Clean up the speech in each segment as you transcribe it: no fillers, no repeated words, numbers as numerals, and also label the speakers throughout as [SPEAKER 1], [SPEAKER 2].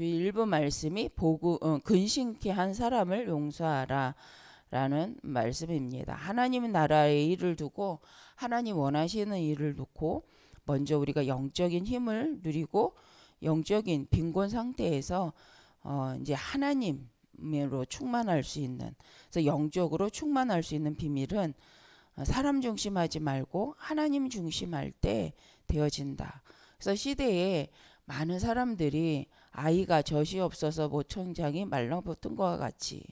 [SPEAKER 1] 주일 일부 말씀이 근심케 한 사람을 용서하라 라는 말씀입니다. 하나님 나라의 일을 두고 하나님 원하시는 일을 놓고 먼저 우리가 영적인 힘을 누리고 영적인 빈곤 상태에서 이제 하나님으로 충만할 수 있는, 그래서 영적으로 충만할 수 있는 비밀은 사람 중심하지 말고 하나님 중심할 때 되어진다. 그래서 시대에 많은 사람들이 아이가 젖이 없어서 모청장이 말라붙은 것과 같이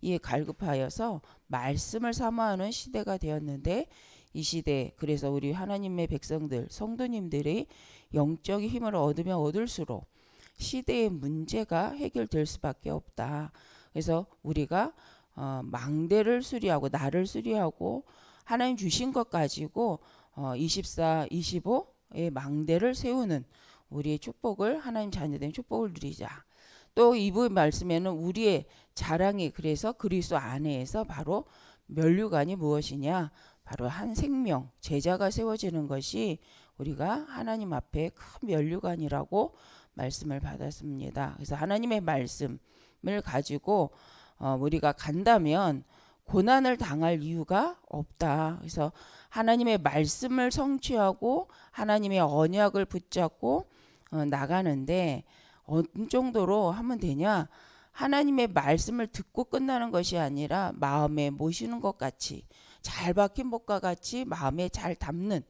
[SPEAKER 1] 이에 갈급하여서 말씀을 사모하는 시대가 되었는데, 이 시대, 그래서 우리 하나님의 백성들 성도님들이 영적인 힘을 얻으면 얻을수록 시대의 문제가 해결될 수밖에 없다. 그래서 우리가 망대를 수리하고 나를 수리하고 하나님 주신 것 가지고 24, 25의 망대를 세우는 우리의 축복을, 하나님 자녀된 축복을 누리자. 또 이부 말씀에는 우리의 자랑이, 그래서 그리스도 안에서 바로 면류관이 무엇이냐, 바로 한 생명 제자가 세워지는 것이 우리가 하나님 앞에 큰 면류관이라고 말씀을 받았습니다. 그래서 하나님의 말씀을 가지고 우리가 간다면 고난을 당할 이유가 없다. 그래서 하나님의 말씀을 성취하고 하나님의 언약을 붙잡고 나가는데, 어느 정도로 하면 되냐, 하나님의 말씀을 듣고 끝나는 것이 아니라 마음에 모시는 것 같이, 잘 박힌 목과 같이 마음에 잘 담는,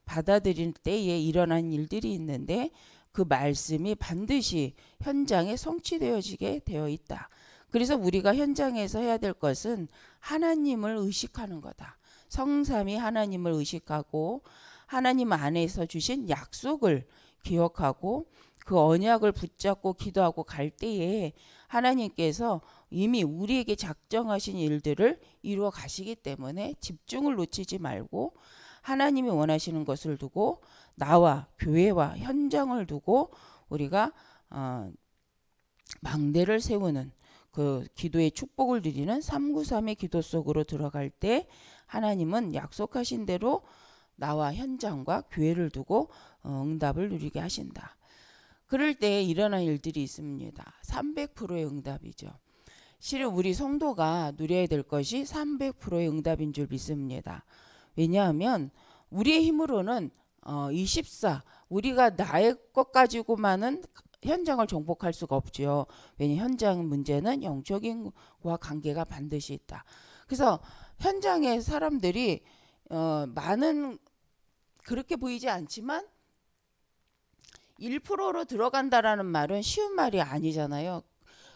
[SPEAKER 1] 받아들일 때에 일어난 일들이 있는데 그 말씀이 반드시 현장에 성취되어지게 되어 있다. 그래서 우리가 현장에서 해야 될 것은 하나님을 의식하는 거다. 성삼위 하나님을 의식하고 하나님 안에서 주신 약속을 기억하고 그 언약을 붙잡고 기도하고 갈 때에 하나님께서 이미 우리에게 작정하신 일들을 이루어 가시기 때문에 집중을 놓치지 말고 하나님이 원하시는 것을 두고, 나와 교회와 현장을 두고 우리가 망대를 세우는 그 기도의 축복을 누리는 393의 기도 속으로 들어갈 때 하나님은 약속하신 대로 나와 현장과 교회를 두고 응답을 누리게 하신다. 그럴 때 일어난 일들이 있습니다. 300%의 응답이죠. 실은 우리 성도가 누려야 될 것이 300%의 응답인 줄 믿습니다. 왜냐하면 우리의 힘으로는 24, 우리가 나의 것 가지고만은 현장을 정복할 수가 없죠. 왜냐하면 현장 문제는 영적인 과 관계가 반드시 있다. 그래서 현장의 사람들이 많은, 그렇게 보이지 않지만 1%로 들어간다라는 말은 쉬운 말이 아니잖아요.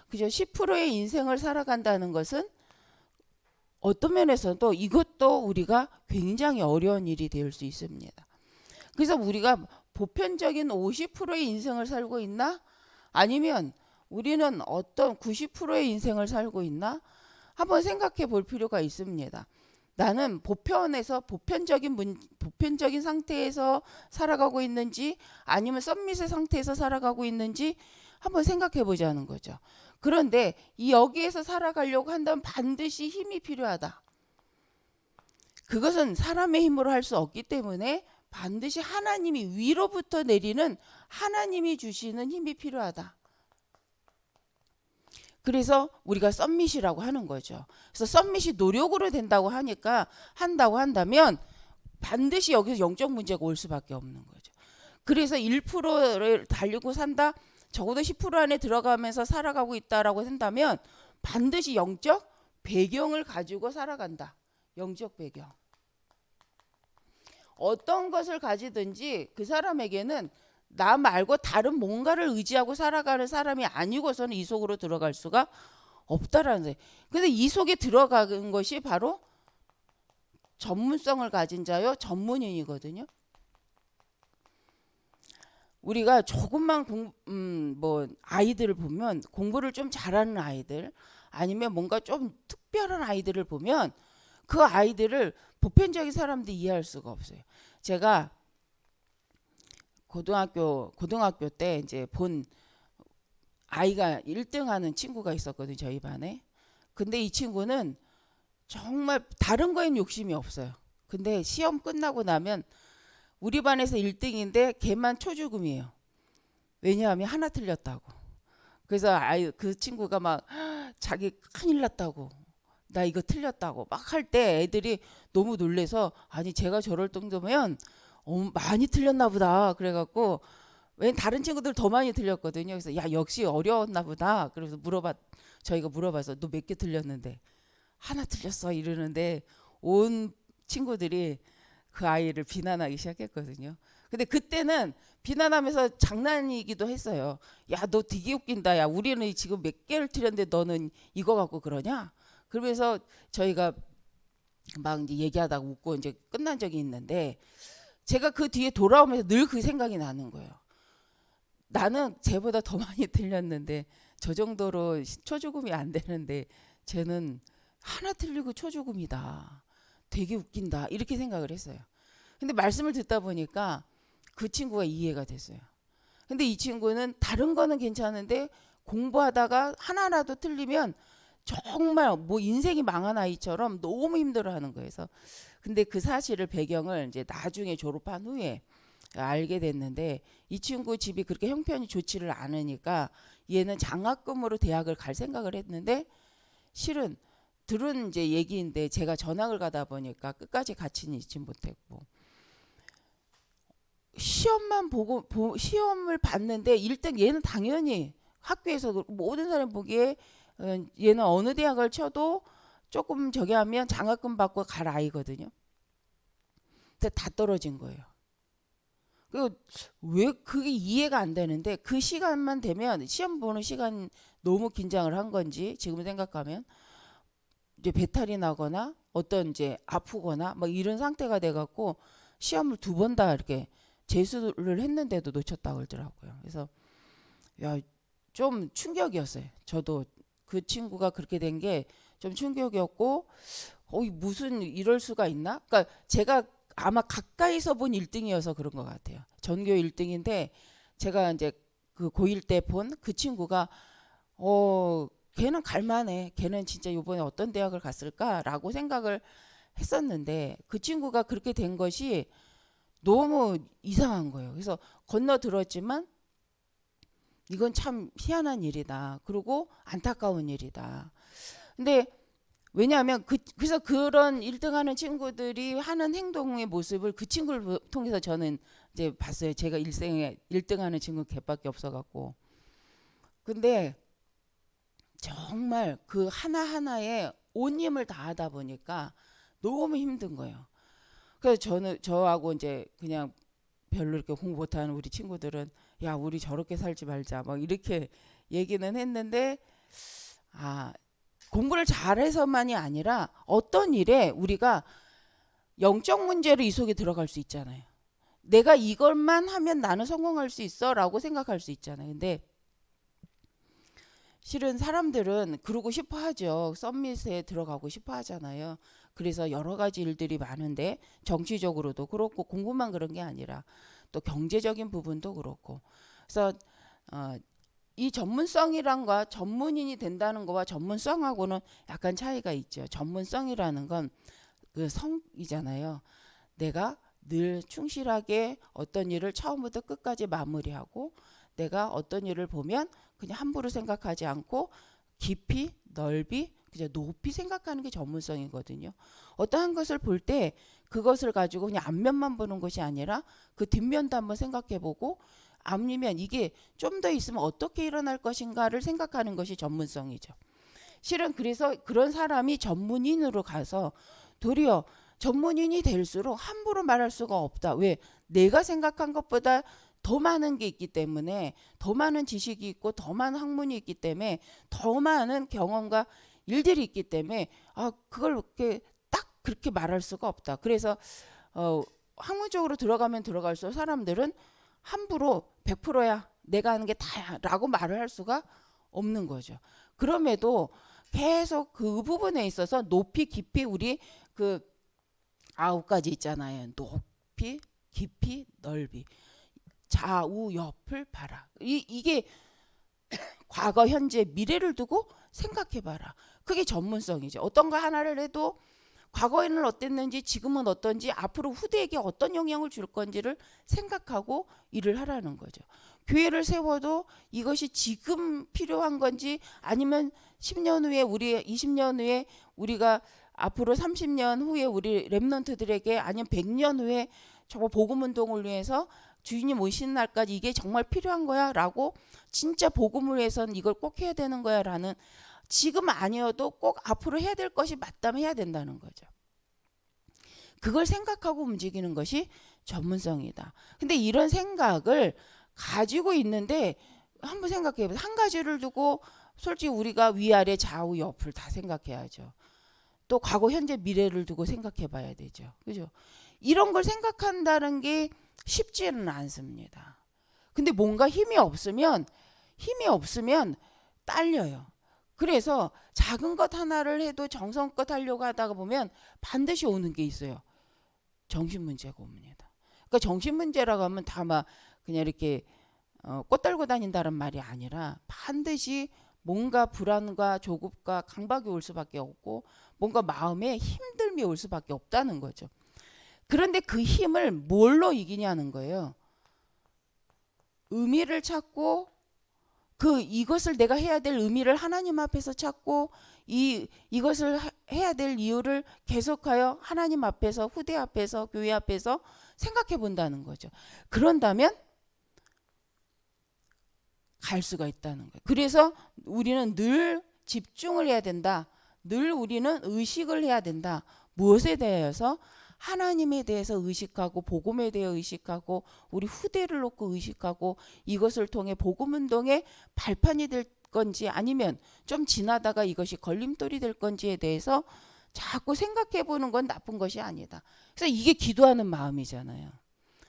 [SPEAKER 1] 그죠? 10%의 인생을 살아간다는 것은 어떤 면에서도 이것도 우리가 굉장히 어려운 일이 될 수 있습니다. 그래서 우리가 보편적인 50%의 인생을 살고 있나? 아니면 우리는 어떤 90%의 인생을 살고 있나? 한번 생각해 볼 필요가 있습니다. 나는 보편적인 상태에서 살아가고 있는지, 아니면 썸밋의 상태에서 살아가고 있는지 한번 생각해 보자는 거죠. 그런데 여기에서 살아가려고 한다면 반드시 힘이 필요하다. 그것은 사람의 힘으로 할 수 없기 때문에 반드시 하나님이 위로부터 내리는, 하나님이 주시는 힘이 필요하다. 그래서 우리가 썸밋이라고 하는 거죠. 그래서 썸밋이 노력으로 한다고 한다면 반드시 여기서 영적 문제가 올 수밖에 없는 거죠. 그래서 1%를 달리고 산다, 적어도 10% 안에 들어가면서 살아가고 있다라고 한다면 반드시 영적 배경을 가지고 살아간다. 영적 배경. 어떤 것을 가지든지 그 사람에게는 나 말고 다른 뭔가를 의지하고 살아가는 사람이 아니고서는 이 속으로 들어갈 수가 없다라는 거예요. 근데 이 속에 들어가는 것이 바로 전문성을 가진 자요, 전문인이거든요. 우리가 조금만 아이들을 보면, 공부를 좀 잘하는 아이들, 아니면 뭔가 좀 특별한 아이들을 보면 그 아이들을 보편적인 사람들이 이해할 수가 없어요. 제가 고등학교 때 이제 본 아이가 1등 하는 친구가 있었거든요, 저희 반에. 근데 이 친구는 정말 다른 거엔 욕심이 없어요. 근데 시험 끝나고 나면 우리 반에서 1등인데 걔만 초죽음이에요. 왜냐하면 하나 틀렸다고. 그래서 그 친구가 막 자기 큰일 났다고, 나 이거 틀렸다고 막 할 때 애들이 너무 놀래서, 아니 제가 저럴 정도면 많이 틀렸나 보다 그래갖고, 웬 다른 친구들 더 많이 틀렸거든요. 그래서 야 역시 어려웠나 보다. 그래서 저희가 물어봐서 너 몇 개 틀렸는데, 하나 틀렸어 이러는데 온 친구들이 그 아이를 비난하기 시작했거든요. 근데 그때는 비난하면서 장난이기도 했어요. 야 너 되게 웃긴다. 야 우리는 지금 몇 개를 틀렸는데 너는 이거 갖고 그러냐? 그러면서 저희가 막 이제 얘기하다가 웃고 이제 끝난 적이 있는데, 제가 그 뒤에 돌아오면서 늘 그 생각이 나는 거예요. 나는 쟤보다 더 많이 틀렸는데 저 정도로 초조금이 안 되는데 쟤는 하나 틀리고 초조금이다. 되게 웃긴다. 이렇게 생각을 했어요. 근데 말씀을 듣다 보니까 그 친구가 이해가 됐어요. 근데 이 친구는 다른 거는 괜찮은데 공부하다가 하나라도 틀리면 정말 뭐 인생이 망한 아이처럼 너무 힘들어하는 거예요. 그래서 근데 그 사실을 배경을 이제 나중에 졸업한 후에 알게 됐는데, 이 친구 집이 그렇게 형편이 좋지를 않으니까 얘는 장학금으로 대학을 갈 생각을 했는데, 실은 들은 이제 얘기인데 제가 전학을 가다 보니까 끝까지 가치는 잊지 못했고, 시험만 보고 시험을 봤는데 1등, 얘는 당연히 학교에서 모든 사람 보기에 얘는 어느 대학을 쳐도 조금 저기 하면 장학금 받고 갈 아이거든요. 근데 다 떨어진 거예요. 왜 그게 이해가 안 되는데, 그 시간만 되면 시험 보는 시간 너무 긴장을 한 건지 지금 생각하면 이제 배탈이 나거나 어떤 이제 아프거나 막 이런 상태가 돼갖고 시험을 2번 다 이렇게 재수를 했는데도 놓쳤다 그러더라고요. 그래서 야, 좀 충격이었어요. 저도 그 친구가 그렇게 된 게 좀 충격이었고, 무슨 이럴 수가 있나? 그러니까 제가 아마 가까이서 본 1등이어서 그런 것 같아요. 전교 1등인데 제가 이제 그 고1 때 본 그 친구가 걔는 갈만해. 걔는 진짜 이번에 어떤 대학을 갔을까라고 생각을 했었는데, 그 친구가 그렇게 된 것이 너무 이상한 거예요. 그래서 건너 들었지만 이건 참 희한한 일이다. 그리고 안타까운 일이다. 근데 왜냐하면 그래서 그런 1등하는 친구들이 하는 행동의 모습을 그 친구를 통해서 저는 이제 봤어요. 제가 일생에 1등하는 친구 걔밖에 없어갖고. 근데 정말 그 하나하나에 온 힘을 다하다 보니까 너무 힘든 거예요. 그래서 저하고 이제 그냥 별로 이렇게 공부 못하는 우리 친구들은 야 우리 저렇게 살지 말자 막 이렇게 얘기는 했는데, 공부를 잘해서만이 아니라 어떤 일에 우리가 영적 문제로 이 속에 들어갈 수 있잖아요. 내가 이것만 하면 나는 성공할 수 있어 라고 생각할 수 있잖아요. 근데 실은 사람들은 그러고 싶어 하죠. 썸밋에 들어가고 싶어 하잖아요. 그래서 여러 가지 일들이 많은데, 정치적으로도 그렇고 공부만 그런 게 아니라 또 경제적인 부분도 그렇고. 그래서 이 전문성이란과 전문인이 된다는 거와 전문성하고는 약간 차이가 있죠. 전문성이라는 건 그 성이잖아요. 내가 늘 충실하게 어떤 일을 처음부터 끝까지 마무리하고, 내가 어떤 일을 보면 그냥 함부로 생각하지 않고 깊이 넓이 그냥 높이 생각하는 게 전문성이거든요. 어떠한 것을 볼 때 그것을 가지고 그냥 앞면만 보는 것이 아니라 그 뒷면도 한번 생각해보고, 아니면 이게 좀 더 있으면 어떻게 일어날 것인가를 생각하는 것이 전문성이죠. 실은 그래서 그런 사람이 전문인으로 가서 도리어 전문인이 될수록 함부로 말할 수가 없다. 왜? 내가 생각한 것보다 더 많은 게 있기 때문에, 더 많은 지식이 있고 더 많은 학문이 있기 때문에, 더 많은 경험과 일들이 있기 때문에 그걸 그렇게 딱 그렇게 말할 수가 없다. 그래서 학문적으로 들어가면 들어갈수록 사람들은 함부로 100%야 내가 하는 게 다야 라고 말을 할 수가 없는 거죠. 그럼에도 계속 그 부분에 있어서 높이 깊이 우리 그 9가지 있잖아요. 높이 깊이 넓이 좌우 옆을 봐라. 이게 과거 현재 미래를 두고 생각해봐라. 그게 전문성이죠. 어떤 거 하나를 해도 과거에는 어땠는지 지금은 어떤지 앞으로 후대에게 어떤 영향을 줄 건지를 생각하고 일을 하라는 거죠. 교회를 세워도 이것이 지금 필요한 건지 아니면 10년 후에 우리 20년 후에 우리가 앞으로 30년 후에 우리 렘넌트들에게 아니면 100년 후에 저거 복음 운동을 위해서 주인님 오시는 날까지 이게 정말 필요한 거야 라고 진짜 복음을 위해서는 이걸 꼭 해야 되는 거야 라는 지금 아니어도 꼭 앞으로 해야 될 것이 맞다면 해야 된다는 거죠. 그걸 생각하고 움직이는 것이 전문성이다. 근데 이런 생각을 가지고 있는데 한번 생각해 보세요. 한 가지를 두고 솔직히 우리가 위아래 좌우 옆을 다 생각해야죠. 또 과거 현재 미래를 두고 생각해 봐야 되죠. 그죠? 이런 걸 생각한다는 게 쉽지는 않습니다. 근데 뭔가 힘이 없으면 딸려요. 그래서 작은 것 하나를 해도 정성껏 하려고 하다가 보면 반드시 오는 게 있어요. 정신 문제가 옵니다. 그러니까 정신 문제라고 하면 다 막 그냥 이렇게 꽃 달고 다닌다는 말이 아니라 반드시 뭔가 불안과 조급과 강박이 올 수밖에 없고 뭔가 마음에 힘듦이 올 수밖에 없다는 거죠. 그런데 그 힘을 뭘로 이기냐는 거예요. 의미를 찾고 이것을 내가 해야 될 의미를 하나님 앞에서 찾고 이것을 해야 될 이유를 계속하여 하나님 앞에서 후대 앞에서 교회 앞에서 생각해 본다는 거죠. 그런다면 갈 수가 있다는 거예요. 그래서 우리는 늘 집중을 해야 된다. 늘 우리는 의식을 해야 된다. 무엇에 대해서? 하나님에 대해서 의식하고 복음에 대해 의식하고 우리 후대를 놓고 의식하고 이것을 통해 복음 운동의 발판이 될 건지 아니면 좀 지나다가 이것이 걸림돌이 될 건지에 대해서 자꾸 생각해 보는 건 나쁜 것이 아니다. 그래서 이게 기도하는 마음이잖아요.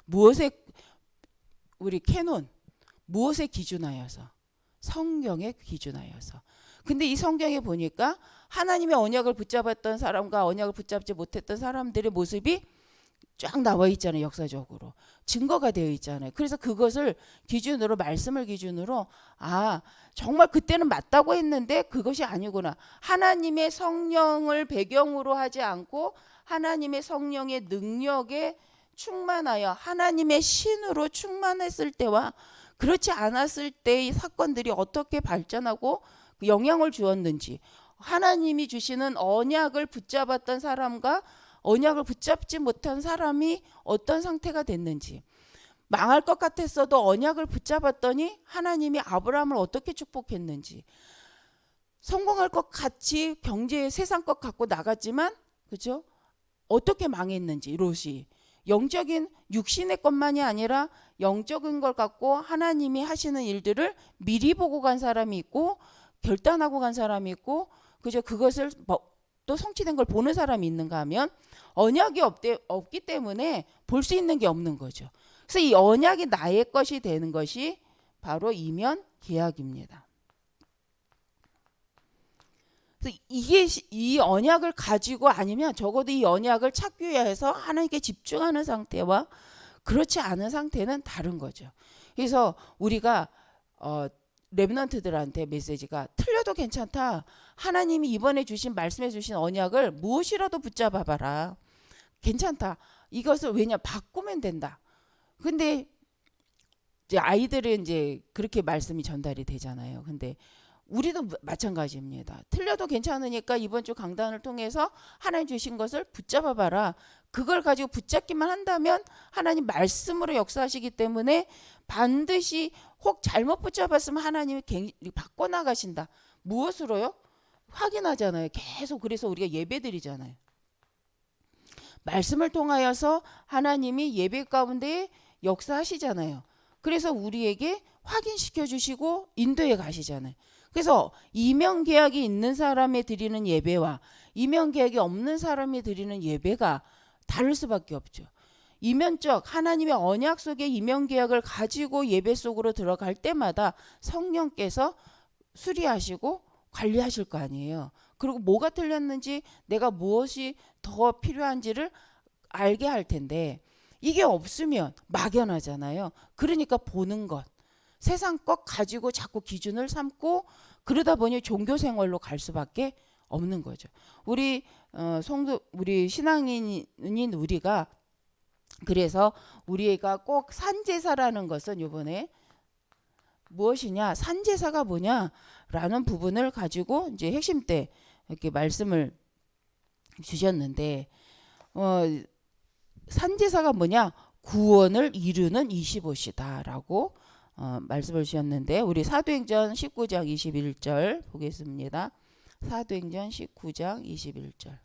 [SPEAKER 1] 무엇에 우리 캐논 무엇에 기준하여서? 성경에 기준하여서. 근데 이 성경에 보니까 하나님의 언약을 붙잡았던 사람과 언약을 붙잡지 못했던 사람들의 모습이 쫙 나와 있잖아요. 역사적으로. 증거가 되어 있잖아요. 그래서 그것을 기준으로 말씀을 기준으로 정말 그때는 맞다고 했는데 그것이 아니구나. 하나님의 성령을 배경으로 하지 않고 하나님의 성령의 능력에 충만하여 하나님의 신으로 충만했을 때와 그렇지 않았을 때의 사건들이 어떻게 발전하고 영향을 주었는지 하나님이 주시는 언약을 붙잡았던 사람과 언약을 붙잡지 못한 사람이 어떤 상태가 됐는지 망할 것 같았어도 언약을 붙잡았더니 하나님이 아브라함을 어떻게 축복했는지 성공할 것 같이 경제 세상 것 갖고 나갔지만 그죠? 어떻게 망했는지 롯이 영적인 육신의 것만이 아니라 영적인 걸 갖고 하나님이 하시는 일들을 미리 보고 간 사람이 있고 결단하고 간 사람이 있고 그죠? 그것을 또 성취된 걸 보는 사람이 있는가 하면 언약이 없기 때문에 볼 수 있는 게 없는 거죠. 그래서 이 언약이 나의 것이 되는 것이 바로 이면 계약입니다. 그래서 이 언약을 가지고 아니면 적어도 이 언약을 찾기 위해서 하나님께 집중하는 상태와 그렇지 않은 상태는 다른 거죠. 그래서 우리가 렘넌트들한테 메시지가 틀려도 괜찮다. 하나님이 이번에 주신 말씀해 주신 언약을 무엇이라도 붙잡아 봐라. 괜찮다. 이것을 왜냐 바꾸면 된다. 근데 이제 아이들은 이제 그렇게 말씀이 전달이 되잖아요. 근데 우리도 마찬가지입니다. 틀려도 괜찮으니까 이번 주 강단을 통해서 하나님 주신 것을 붙잡아 봐라. 그걸 가지고 붙잡기만 한다면 하나님 말씀으로 역사하시기 때문에 반드시 혹 잘못 붙잡았으면 하나님이 바꿔나가신다. 무엇으로요? 확인하잖아요. 계속 그래서 우리가 예배드리잖아요. 말씀을 통하여서 하나님이 예배 가운데 역사하시잖아요. 그래서 우리에게 확인시켜 주시고 인도해 가시잖아요. 그래서 이명계약이 있는 사람이 드리는 예배와 이명계약이 없는 사람이 드리는 예배가 다를 수밖에 없죠. 이면적 하나님의 언약 속의 이명계약을 가지고 예배 속으로 들어갈 때마다 성령께서 수리하시고 관리하실 거 아니에요. 그리고 뭐가 틀렸는지 내가 무엇이 더 필요한지를 알게 할 텐데 이게 없으면 막연하잖아요. 그러니까 보는 것. 세상 것 가지고 자꾸 기준을 삼고 그러다 보니 종교 생활로 갈 수밖에 없는 거죠. 우리 우리 신앙인인 우리가 그래서 우리가 꼭 산제사라는 것은 이번에 무엇이냐, 산제사가 뭐냐라는 부분을 가지고 이제 핵심 때 이렇게 말씀을 주셨는데, 산제사가 뭐냐, 구원을 이루는 25시다라고 말씀을 주셨는데, 우리 사도행전 19장 21절 보겠습니다. 사도행전 19장 21절.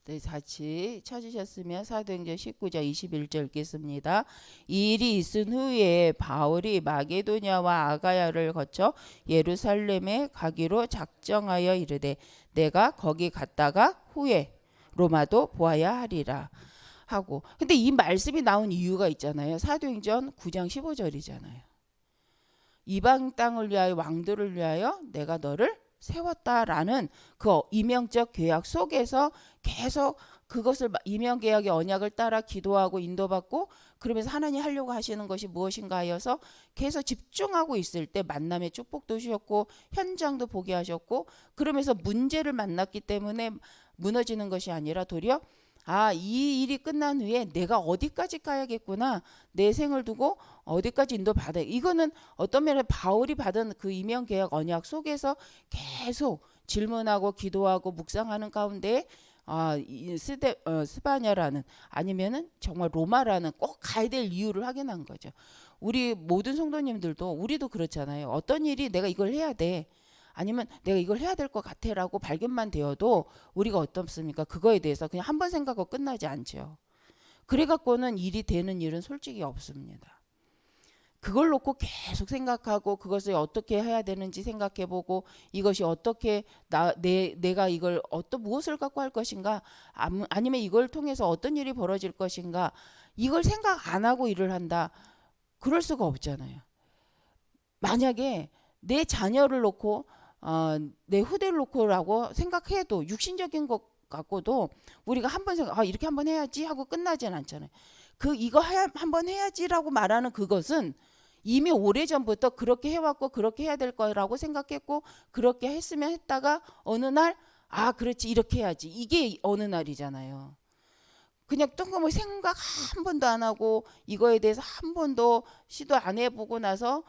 [SPEAKER 1] 네, 같이 찾으셨으면 사도행전 19장 21절 읽겠습니다. 이 일이 있은 후에 바울이 마게도냐와 아가야를 거쳐 예루살렘에 가기로 작정하여 이르되 내가 거기 갔다가 후에 로마도 보아야 하리라 하고. 근데 이 말씀이 나온 이유가 있잖아요. 사도행전 9장 15절이잖아요. 이방 땅을 위하여 왕들을 위하여 내가 너를 세웠다라는 그 이명적 계약 속에서 계속 그것을 이명계약의 언약을 따라 기도하고 인도받고, 그러면서 하나님 하려고 하시는 것이 무엇인가 하여서 계속 집중하고 있을 때 만남의 축복도 주셨고 현장도 보게 하셨고, 그러면서 문제를 만났기 때문에 무너지는 것이 아니라 도리어 이 일이 끝난 후에 내가 어디까지 가야겠구나, 내 생을 두고 어디까지 인도받아. 이거는 어떤 면에 바울이 받은 그 이명계약 언약 속에서 계속 질문하고 기도하고 묵상하는 가운데 스바냐라는, 아니면은 정말 로마라는 꼭 가야 될 이유를 확인한 거죠. 우리 모든 성도님들도, 우리도 그렇잖아요. 어떤 일이 내가 이걸 해야 돼, 아니면 내가 이걸 해야 될 것 같아라고 발견만 되어도 우리가 어떻습니까? 그거에 대해서 그냥 한 번 생각하고 끝나지 않죠. 그래갖고는 일이 되는 일은 솔직히 없습니다. 그걸 놓고 계속 생각하고 그것을 어떻게 해야 되는지 생각해보고, 이것이 어떻게 내가 이걸 무엇을 갖고 할 것인가, 아니면 이걸 통해서 어떤 일이 벌어질 것인가, 이걸 생각 안 하고 일을 한다. 그럴 수가 없잖아요. 만약에 내 자녀를 놓고 내 후대를 놓고라고 생각해도 육신적인 것 갖고도 우리가 한번 생각, 이렇게 한번 해야지 하고 끝나진 않잖아요. 이거 한번 해야지라고 말하는 그것은 이미 오래전부터 그렇게 해왔고 그렇게 해야 될 거라고 생각했고, 그렇게 했으면 했다가 어느 날 그렇지 이렇게 해야지, 이게 어느 날이잖아요. 그냥 뜬금없이 생각 한 번도 안 하고 이거에 대해서 한 번도 시도 안 해보고 나서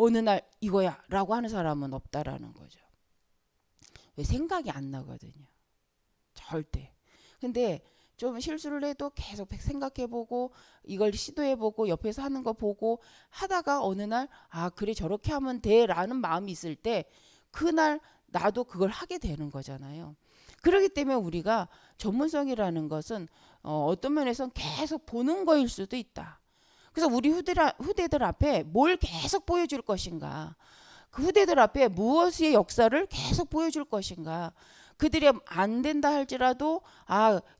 [SPEAKER 1] 어느 날 이거야 라고 하는 사람은 없다라는 거죠. 왜? 생각이 안 나거든요. 절대. 근데 좀 실수를 해도 계속 생각해보고 이걸 시도해보고 옆에서 하는 거 보고 하다가 어느 날 그래 저렇게 하면 돼 라는 마음이 있을 때 그날 나도 그걸 하게 되는 거잖아요. 그렇기 때문에 우리가 전문성이라는 것은 어떤 면에서는 계속 보는 거일 수도 있다. 그래서 우리 후대들 앞에 뭘 계속 보여줄 것인가, 그 후대들 앞에 무엇의 역사를 계속 보여줄 것인가, 그들이 안 된다 할지라도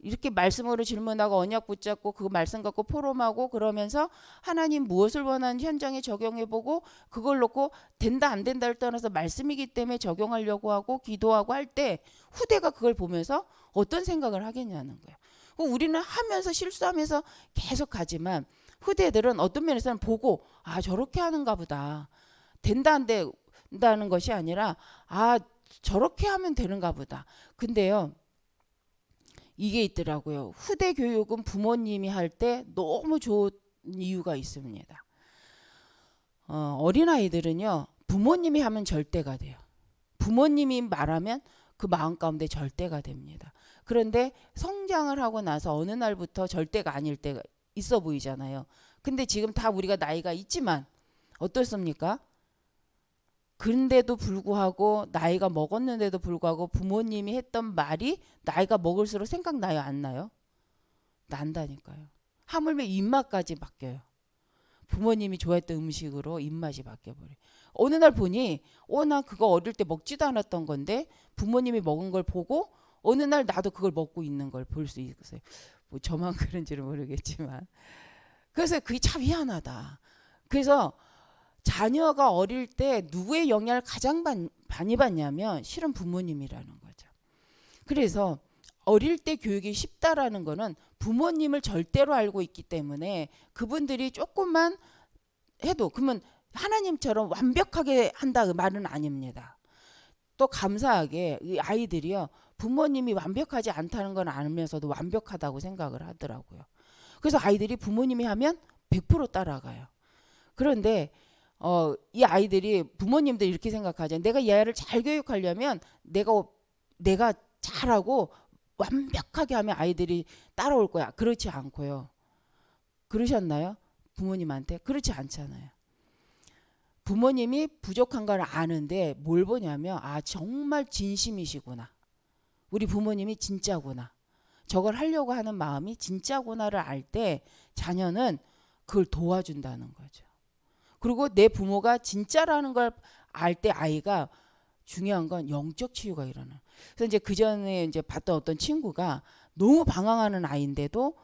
[SPEAKER 1] 이렇게 말씀으로 질문하고 언약 붙잡고 그 말씀 갖고 포럼하고 그러면서 하나님 무엇을 원하는 현장에 적용해보고, 그걸 놓고 된다 안 된다를 떠나서 말씀이기 때문에 적용하려고 하고 기도하고 할 때 후대가 그걸 보면서 어떤 생각을 하겠냐는 거예요. 우리는 하면서 실수하면서 계속 가지만 후대들은 어떤 면에서는 보고 저렇게 하는가 보다, 된다 안 된다는 것이 아니라 저렇게 하면 되는가 보다. 근데요, 이게 있더라고요. 후대 교육은 부모님이 할 때 너무 좋은 이유가 있습니다. 어린아이들은요, 부모님이 하면 절대가 돼요. 부모님이 말하면 그 마음 가운데 절대가 됩니다. 그런데 성장을 하고 나서 어느 날부터 절대가 아닐 때가 있어 보이잖아요. 근데 지금 다 우리가 나이가 있지만 어떻습니까? 그런데도 불구하고, 나이가 먹었는데도 불구하고 부모님이 했던 말이 나이가 먹을수록 생각나요, 안 나요? 난다니까요. 하물며 입맛까지 바뀌어요. 부모님이 좋아했던 음식으로 입맛이 바뀌어버려요. 어느 날 보니 나 그거 어릴 때 먹지도 않았던 건데 부모님이 먹은 걸 보고 어느 날 나도 그걸 먹고 있는 걸 볼 수 있어요. 뭐 저만 그런지는 모르겠지만. 그래서 그게 참 희한하다. 그래서 자녀가 어릴 때 누구의 영향을 가장 많이 받냐면 실은 부모님이라는 거죠. 그래서 어릴 때 교육이 쉽다라는 거는 부모님을 절대로 알고 있기 때문에 그분들이 조금만 해도 그러면 하나님처럼 완벽하게 한다 그 말은 아닙니다. 또 감사하게 이 아이들이요 부모님이 완벽하지 않다는 건 알면서도 완벽하다고 생각을 하더라고요. 그래서 아이들이 부모님이 하면 100% 따라가요. 그런데 이 아이들이 부모님들 이렇게 생각하죠. 내가 얘를 잘 교육하려면 내가 잘하고 완벽하게 하면 아이들이 따라올 거야. 그렇지 않고요. 그러셨나요? 부모님한테? 그렇지 않잖아요. 부모님이 부족한 걸 아는데 뭘 보냐면 정말 진심이시구나. 우리 부모님이 진짜구나. 저걸 하려고 하는 마음이 진짜구나를 알 때 자녀는 그걸 도와준다는 거죠. 그리고 내 부모가 진짜라는 걸 알 때 아이가 중요한 건 영적 치유가 일어나요. 그래서 이제 그 전에 이제 봤던 어떤 친구가 너무 방황하는 아이인데도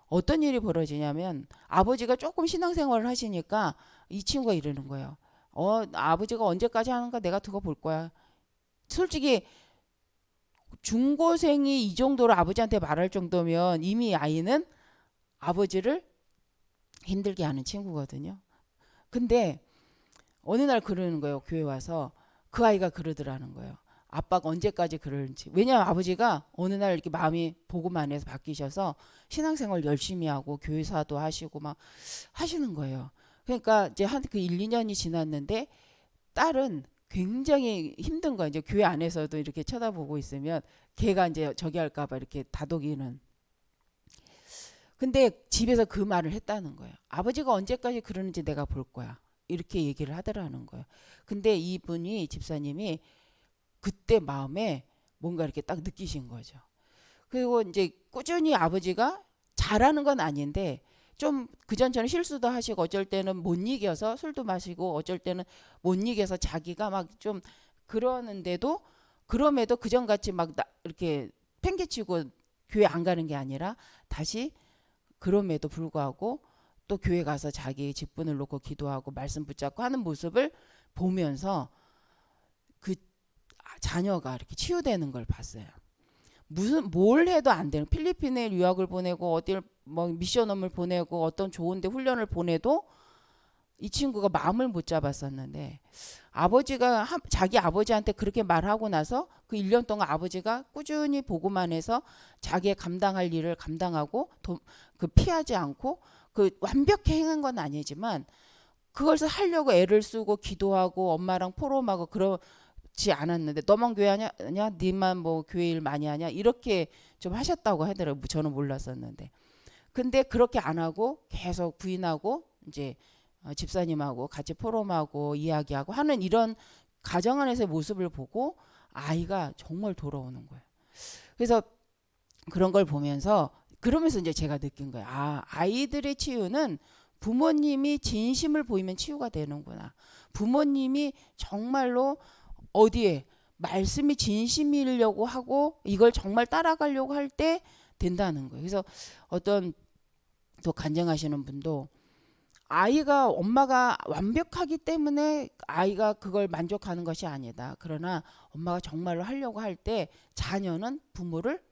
[SPEAKER 1] 어떤 일이 벌어지냐면 아버지가 조금 신앙생활을 하시니까 이 친구가 이러는 거예요. 아버지가 언제까지 하는가 내가 두고 볼 거야. 솔직히 중고생이 이 정도로 아버지한테 말할 정도면 이미 아이는 아버지를 힘들게 하는 친구거든요. 근데 어느 날 그러는 거예요. 교회 와서 그 아이가 그러더라는 거예요. 아빠가 언제까지 그러는지. 왜냐하면 아버지가 어느 날 이렇게 마음이 복음 안에서 바뀌셔서 신앙생활 열심히 하고 교회사도 하시고 막 하시는 거예요. 그러니까 이제 한 그 1, 2년이 지났는데 딸은 굉장히 힘든 거예요. 이제 교회 안에서도 이렇게 쳐다보고 있으면 걔가 이제 저기 할까 봐 이렇게 다독이는. 근데 집에서 그 말을 했다는 거예요. 아버지가 언제까지 그러는지 내가 볼 거야. 이렇게 얘기를 하더라는 거예요. 근데 이분이 집사님이 그때 마음에 뭔가 이렇게 딱 느끼신 거죠. 그리고 이제 꾸준히 아버지가 잘하는 건 아닌데 좀 그전처럼 실수도 하시고 어쩔 때는 못 이겨서 술도 마시고 어쩔 때는 못 이겨서 자기가 막 좀 그러는데도 그럼에도 그전같이 막 이렇게 팽개치고 교회 안 가는 게 아니라 다시 그럼에도 불구하고 또 교회 가서 자기 직분을 놓고 기도하고 말씀 붙잡고 하는 모습을 보면서 그 자녀가 이렇게 치유되는 걸 봤어요. 뭘 해도 안 되는 필리핀에 유학을 보내고 어딜 뭐 미션홈을 보내고 어떤 좋은데 훈련을 보내도 이 친구가 마음을 못 잡았었는데 아버지가 자기 아버지한테 그렇게 말하고 나서 그 1년 동안 아버지가 꾸준히 보고만 해서 자기의 감당할 일을 감당하고 그 피하지 않고 그 완벽히 행한 건 아니지만 그것을 하려고 애를 쓰고 기도하고 엄마랑 포럼하고 그러지 않았는데 너만 교회 하냐? 니만 뭐 교회 일 많이 하냐? 이렇게 좀 하셨다고 하더라고요. 저는 몰랐었는데. 근데 그렇게 안 하고 계속 부인하고 이제 집사님하고 같이 포럼하고 이야기하고 하는 이런 가정 안에서의 모습을 보고 아이가 정말 돌아오는 거예요. 그래서 그런 걸 보면서 그러면서 이제 제가 느낀 거예요. 아이들의 치유는 부모님이 진심을 보이면 치유가 되는구나. 부모님이 정말로 어디에 말씀이 진심이려고 하고 이걸 정말 따라가려고 할 때 된다는 거예요. 그래서 어떤 또 간증하시는 분도 아이가 엄마가 완벽하기 때문에 아이가 그걸 만족하는 것이 아니다. 그러나 엄마가 정말로 하려고 할 때 자녀는 부모를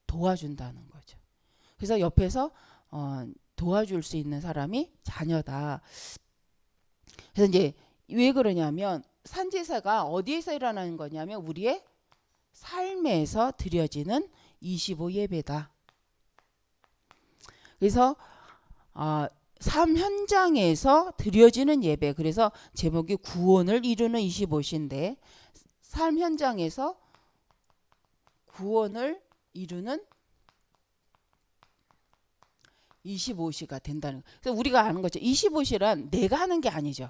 [SPEAKER 1] 도와준다는 거죠. 그래서 옆에서 도와줄 수 있는 사람이 자녀다. 그래서 이제 왜 그러냐면 산제사가 어디에서 일어나는 거냐면 우리의 삶에서 드려지는 25 예배다. 그래서 삶 현장에서 드려지는 예배. 그래서 제목이 구원을 이루는 25시인데 삶 현장에서 구원을 이루는 25시가 된다는 거예요. 그래서 우리가 아는 거죠. 25시란 내가 하는 게 아니죠.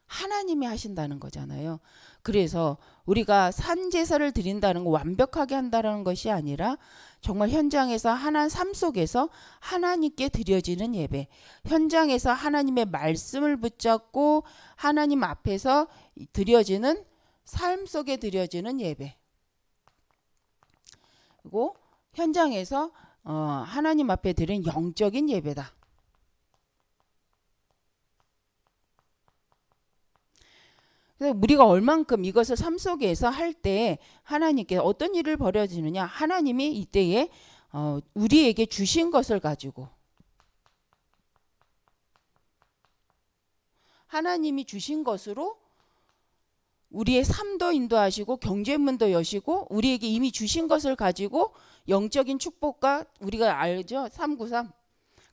[SPEAKER 1] 하나님이 하신다는 거잖아요. 그래서 우리가 산제사를 드린다는 거 완벽하게 한다는 것이 아니라 정말 현장에서 삶 속에서 하나님께 드려지는 예배, 현장에서 하나님의 말씀을 붙잡고 하나님 앞에서 드려지는 삶 속에 드려지는 예배, 그리고 현장에서 하나님 앞에 드린 영적인 예배다. 그래서 우리가 얼만큼 이것을 삶 속에서 할 때 하나님께 어떤 일을 벌여지느냐, 하나님이 이때에 우리에게 주신 것을 가지고 하나님이 주신 것으로 우리의 삶도 인도하시고 경제문도 여시고 우리에게 이미 주신 것을 가지고 영적인 축복과 우리가 알죠? 393.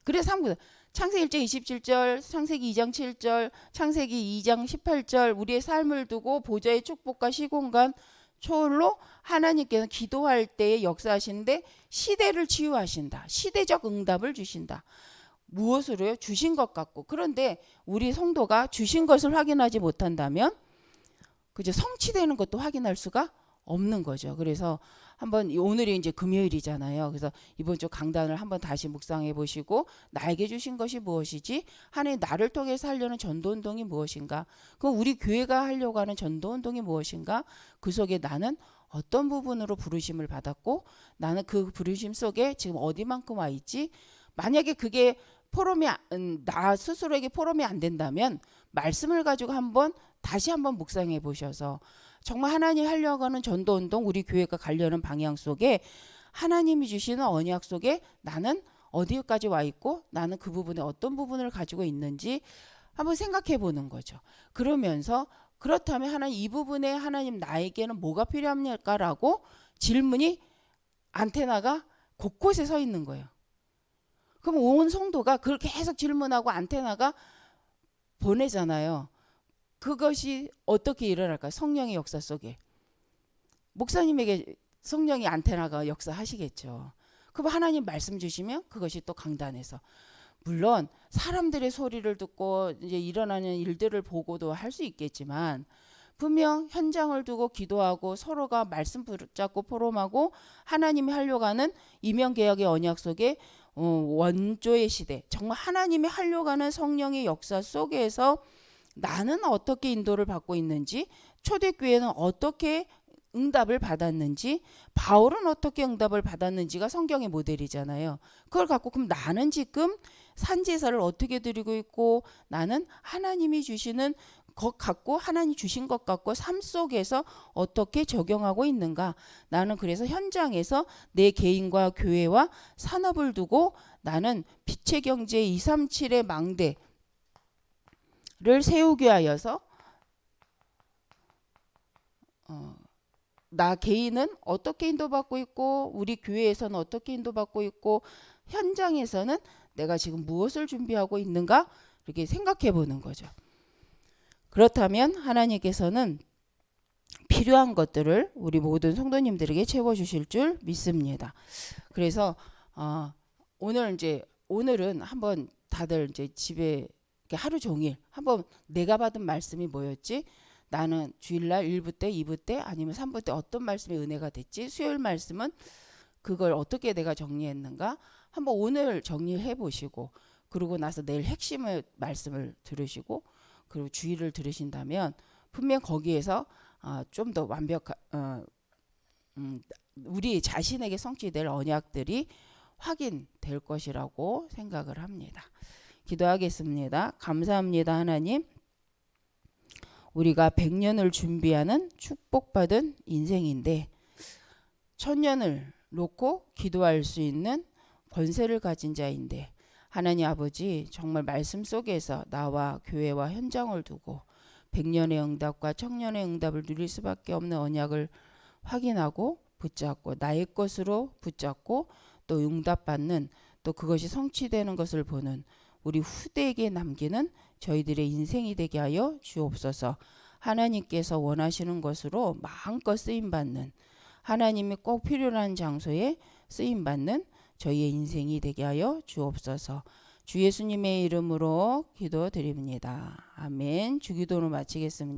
[SPEAKER 1] 그래 393. 창세기 1장 27절, 창세기 2장 7절, 창세기 2장 18절 우리의 삶을 두고 보좌의 축복과 시공간 초월로 하나님께서 기도할 때에 역사하시는데 시대를 치유하신다. 시대적 응답을 주신다. 무엇으로요? 주신 것 같고. 그런데 우리 성도가 주신 것을 확인하지 못한다면 그죠? 성취되는 것도 확인할 수가 없는 거죠. 그래서 한번 오늘이 이제 금요일이잖아요. 그래서 이번 주 강단을 한번 다시 묵상해 보시고 나에게 주신 것이 무엇이지? 하나님 나를 통해서 하려는 전도운동이 무엇인가? 그럼 우리 교회가 하려고 하는 전도운동이 무엇인가? 그 속에 나는 어떤 부분으로 부르심을 받았고 나는 그 부르심 속에 지금 어디만큼 와 있지? 만약에 그게 나 스스로에게 포럼이 안 된다면 말씀을 가지고 다시 한번 묵상해 보셔서 정말 하나님 하려고 하는 전도운동 우리 교회가 가려는 방향 속에 하나님이 주시는 언약 속에 나는 어디까지 와 있고 나는 그 부분에 어떤 부분을 가지고 있는지 한번 생각해 보는 거죠. 그러면서 그렇다면 하나님 이 부분에 하나님 나에게는 뭐가 필요합니까라고 질문이 안테나가 곳곳에 서 있는 거예요. 그럼 온 성도가 그걸 계속 질문하고 안테나가 보내잖아요. 그것이 어떻게 일어날까요? 성령의 역사 속에. 목사님에게 성령의 안테나가 역사하시겠죠. 그럼 하나님 말씀 주시면 그것이 또 강단에서. 물론 사람들의 소리를 듣고 이제 일어나는 일들을 보고도 할 수 있겠지만 분명 현장을 두고 기도하고 서로가 말씀 붙잡고 포럼하고 하나님이 하려고 하는 이명개혁의 언약 속에 원조의 시대 정말 하나님이 하려고 하는 성령의 역사 속에서 나는 어떻게 인도를 받고 있는지 초대교회는 어떻게 응답을 받았는지 바울은 어떻게 응답을 받았는지가 성경의 모델이잖아요. 그걸 갖고 그럼 나는 지금 산제사를 어떻게 드리고 있고 나는 하나님이 주시는 것 갖고 하나님 주신 것 갖고 삶 속에서 어떻게 적용하고 있는가. 나는 그래서 현장에서 내 개인과 교회와 산업을 두고 나는 빛의 경제 237의 망대를 세우게 하여서 나 개인은 어떻게 인도받고 있고 우리 교회에서는 어떻게 인도받고 있고 현장에서는 내가 지금 무엇을 준비하고 있는가 이렇게 생각해 보는 거죠. 그렇다면 하나님께서는 필요한 것들을 우리 모든 성도님들에게 채워주실 줄 믿습니다. 그래서 오늘은 한번 다들 이제 집에 하루 종일 한번 내가 받은 말씀이 뭐였지? 나는 주일날 1부 때, 2부 때 아니면 3부 때 어떤 말씀이 은혜가 됐지? 수요일 말씀은 그걸 어떻게 내가 정리했는가? 한번 오늘 정리를 해보시고 그러고 나서 내일 핵심의 말씀을 들으시고 그리고 주일을 들으신다면 분명 거기에서 좀 더 완벽한 우리 자신에게 성취될 언약들이 확인될 것이라고 생각을 합니다. 기도하겠습니다. 감사합니다. 하나님. 우리가 100년을 준비하는 축복받은 인생인데 1000년을 놓고 기도할 수 있는 권세를 가진 자인데 하나님 아버지 정말 말씀 속에서 나와 교회와 현장을 두고 100년의 응답과 1000년의 응답을 누릴 수밖에 없는 언약을 확인하고 붙잡고 나의 것으로 붙잡고 또 응답받는 또 그것이 성취되는 것을 보는 우리 후대에게 남기는 저희들의 인생이 되게 하여 주옵소서. 하나님께서 원하시는 것으로 마음껏 쓰임받는 하나님이 꼭 필요한 장소에 쓰임받는 저희의 인생이 되게 하여 주옵소서. 주 예수님의 이름으로 기도드립니다. 아멘. 주기도로 마치겠습니다.